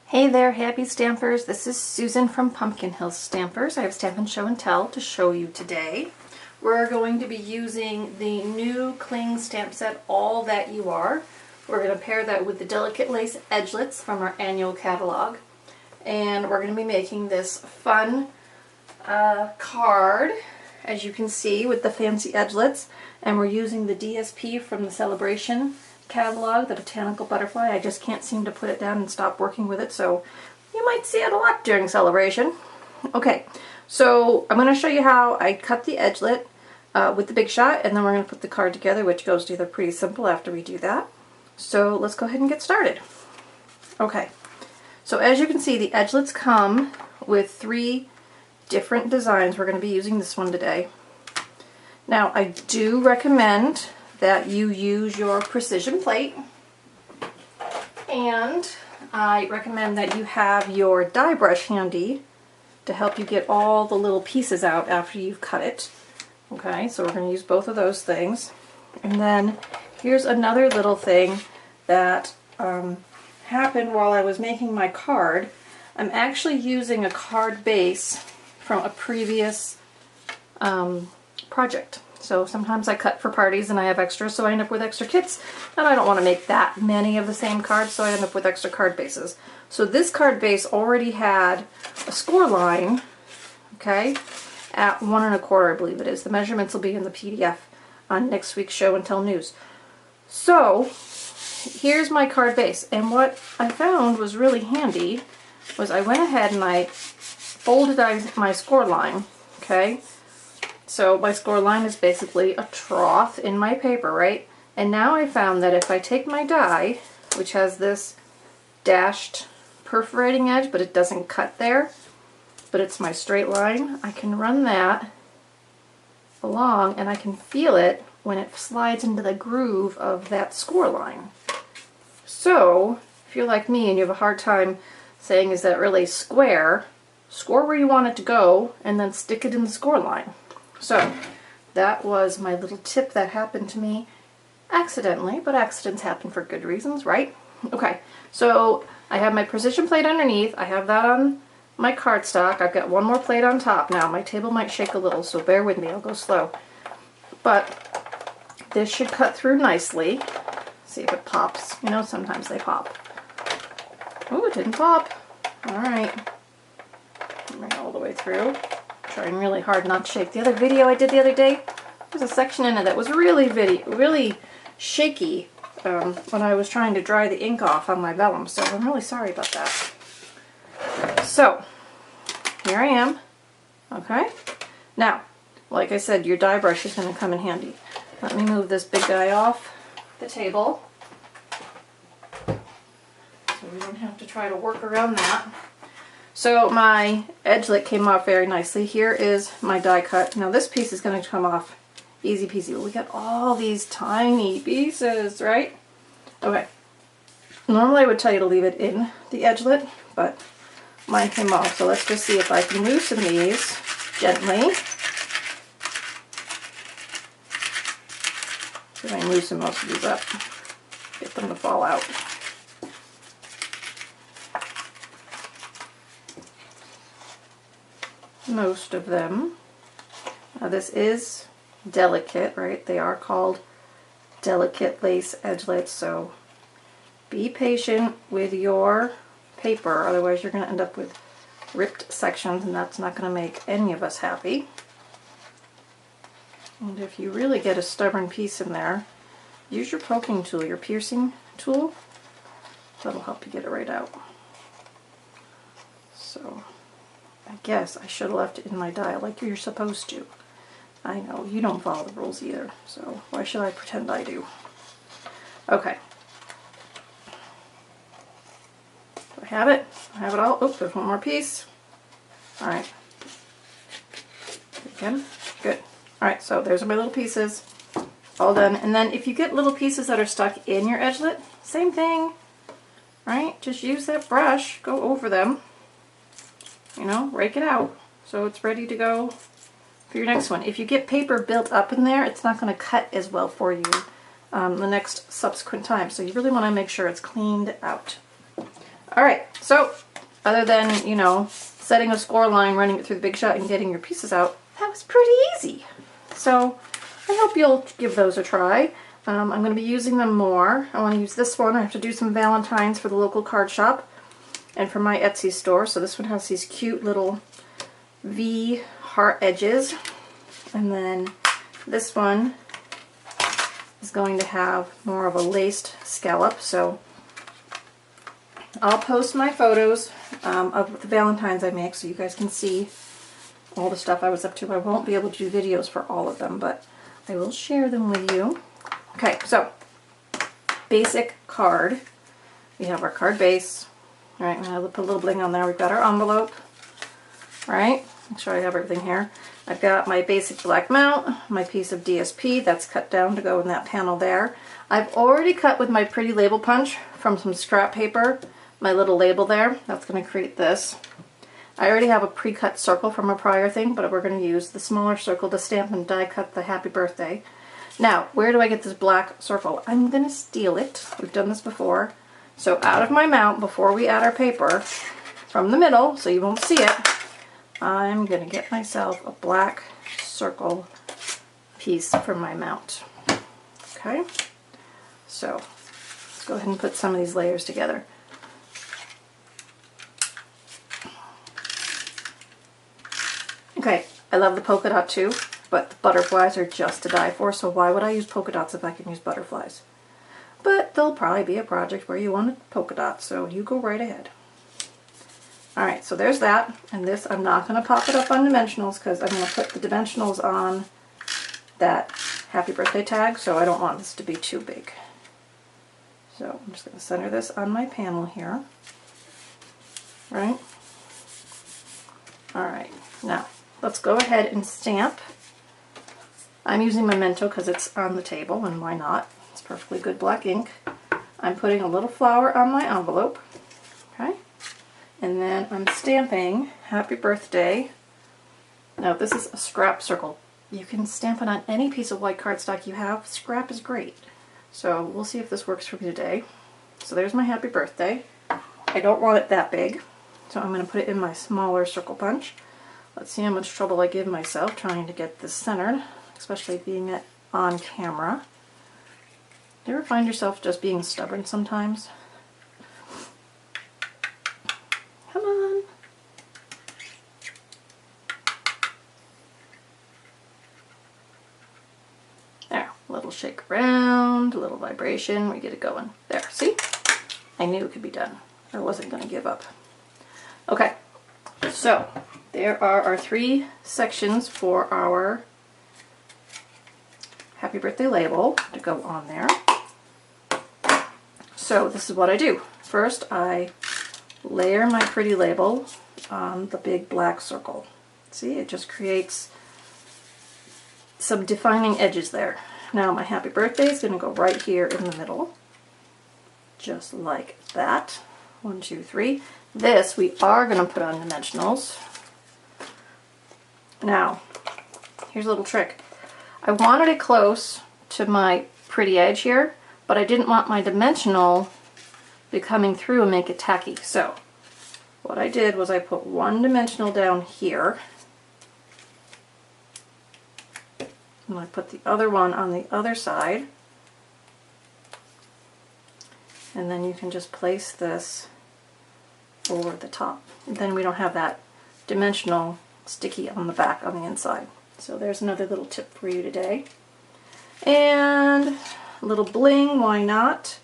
Hey there, happy stampers. This is Susan from Pumpkin Hill Stampers. I have Stampin' Show and Tell to show you today. We're going to be using the new Cling stamp set, All That You Are. We're going to pair that with the Delicate Lace Edgelits from our annual catalog. And we're going to be making this fun card, as you can see, with the fancy edgelets. And we're using the DSP from the Sale-a-bration catalog, the Botanical Butterfly. I just can't seem to put it down and stop working with it, so you might see it a lot during Sale-a-bration. Okay, so I'm going to show you how I cut the edgelet with the Big Shot, and then we're going to put the card together, which goes together pretty simple after we do that. So let's go ahead and get started. Okay, so as you can see, the edgelets come with 3 different designs. We're going to be using this one today. Now, I do recommend that you use your precision plate, and I recommend that you have your die brush handy to help you get all the little pieces out after you've cut it. Okay, so we're going to use both of those things. And then here's another little thing that happened while I was making my card. I'm actually using a card base from a previous project. So sometimes I cut for parties and I have extras, so I end up with extra kits, and I don't want to make that many of the same cards, so I end up with extra card bases. So this card base already had a score line, okay, at 1 1/4, I believe it is. The measurements will be in the PDF on next week's show and tell news. So here's my card base, and what I found was really handy was I went ahead and I folded out my score line, okay. So my score line is basically a trough in my paper, right? And now I found that if I take my die, which has this dashed perforating edge, but it doesn't cut there, but it's my straight line, I can run that along and I can feel it when it slides into the groove of that score line. So if you're like me and you have a hard time saying, is that really square, score where you want it to go and then stick it in the score line. So that was my little tip that happened to me accidentally, but accidents happen for good reasons, right? Okay, so I have my precision plate underneath. I have that on my cardstock. I've got one more plate on top now. My table might shake a little, so bear with me. I'll go slow. But this should cut through nicely. See if it pops. You know, sometimes they pop. Oh, it didn't pop. All right. Bring it all the way through. Trying really hard not to shake. The other video I did the other day, there's a section in it that was really shaky when I was trying to dry the ink off on my vellum, so I'm really sorry about that. So, here I am. Okay? Now, like I said, your die brush is going to come in handy. Let me move this big guy off the table so we don't have to try to work around that. So my edgelet came off very nicely. Here is my die cut. Now this piece is going to come off easy peasy. Well, we got all these tiny pieces, right? Okay. Normally I would tell you to leave it in the edgelet, but mine came off. So let's just see if I can loosen these gently. See if I can loosen most of these up. Get them to fall out. Most of them. Now this is delicate, right? They are called delicate lace edgelets, so be patient with your paper, otherwise you're going to end up with ripped sections, and that's not going to make any of us happy. And if you really get a stubborn piece in there, use your poking tool, your piercing tool. That'll help you get it right out. So I guess I should have left it in my die like you're supposed to. I know, you don't follow the rules either, so why should I pretend I do? Okay. Do I have it? I have it all. Oh, there's one more piece. Alright. Again. Good. Alright, so there's my little pieces. All done. And then if you get little pieces that are stuck in your edgelet, same thing. Right? Just use that brush, go over them. You know, rake it out so it's ready to go for your next one. If you get paper built up in there, it's not going to cut as well for you the next subsequent time. So you really want to make sure it's cleaned out. Alright, so other than, you know, setting a score line, running it through the Big Shot, and getting your pieces out, that was pretty easy. So I hope you'll give those a try. I'm going to be using them more. I want to use this one. I have to do some Valentines for the local card shop and for my Etsy store. So this one has these cute little V heart edges. And then this one is going to have more of a laced scallop. So I'll post my photos of the Valentines I make so you guys can see all the stuff I was up to. I won't be able to do videos for all of them, but I will share them with you. Okay, so basic card. We have our card base. All right, I'm going to put a little bling on there. We've got our envelope. All right, make sure I have everything here. I've got my basic black mount, my piece of DSP that's cut down to go in that panel there. I've already cut with my pretty label punch from some scrap paper, my little label there. That's going to create this. I already have a pre-cut circle from a prior thing, but we're going to use the smaller circle to stamp and die cut the happy birthday. Now, where do I get this black circle? I'm going to steal it. We've done this before. So out of my mount, before we add our paper, from the middle, so you won't see it, I'm going to get myself a black circle piece for my mount. Okay? So, let's go ahead and put some of these layers together. Okay, I love the polka dot too. But the butterflies are just to die for, so why would I use polka dots if I can use butterflies? But there'll probably be a project where you want a polka dot, so you go right ahead. Alright, so there's that, and this I'm not going to pop it up on dimensionals because I'm going to put the dimensionals on that happy birthday tag, so I don't want this to be too big. So I'm just going to center this on my panel here. Right? Alright, now let's go ahead and stamp. I'm using Memento because it's on the table, and why not? It's perfectly good black ink. I'm putting a little flower on my envelope, okay? And then I'm stamping Happy Birthday. Now this is a scrap circle. You can stamp it on any piece of white cardstock you have. Scrap is great. So we'll see if this works for me today. So there's my Happy Birthday. I don't want it that big, so I'm going to put it in my smaller circle punch. Let's see how much trouble I give myself trying to get this centered, especially being on camera. Do you ever find yourself just being stubborn sometimes? Come on. There, a little shake around, a little vibration, we get it going. There, see? I knew it could be done. I wasn't going to give up. Okay, so there are our 3 sections for our Happy Birthday label to go on there. So this is what I do. First I layer my pretty label on the big black circle. See, it just creates some defining edges there. Now my Happy Birthday is going to go right here in the middle. Just like that. 1, 2, 3. This we are going to put on dimensionals. Now, here's a little trick. I wanted it close to my pretty edge here, but I didn't want my dimensional be coming through and make it tacky. So, what I did was I put one dimensional down here, and I put the other one on the other side, and then you can just place this over the top. And then we don't have that dimensional sticky on the back on the inside. So there's another little tip for you today. And a little bling, why not?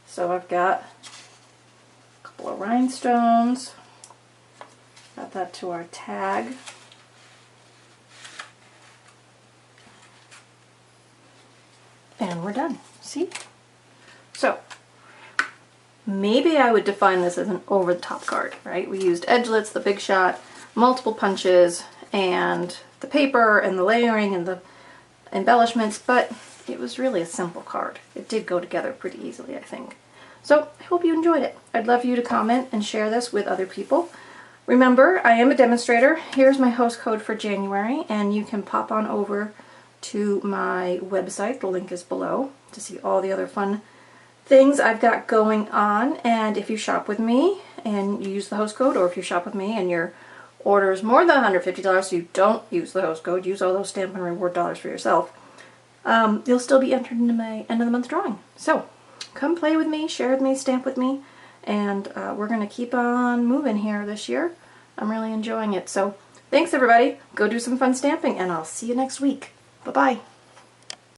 So I've got a couple of rhinestones. Add that to our tag. And we're done. See? So maybe I would define this as an over-the-top card, right? We used Edgelits, the Big Shot, multiple punches, and the paper, and the layering, and the embellishments, but it was really a simple card. It did go together pretty easily, I think. So I hope you enjoyed it. I'd love you to comment and share this with other people. Remember, I am a demonstrator. Here's my host code for January, and you can pop on over to my website. The link is below to see all the other fun things I've got going on, and if you shop with me and you use the host code, or if you shop with me and your order is more than $150, so you don't use the host code, use all those Stampin' Reward dollars for yourself, you'll still be entered into my end of the month drawing. So come play with me, share with me, stamp with me, and we're going to keep on moving here this year. I'm really enjoying it. So thanks everybody, go do some fun stamping, and I'll see you next week. Bye-bye.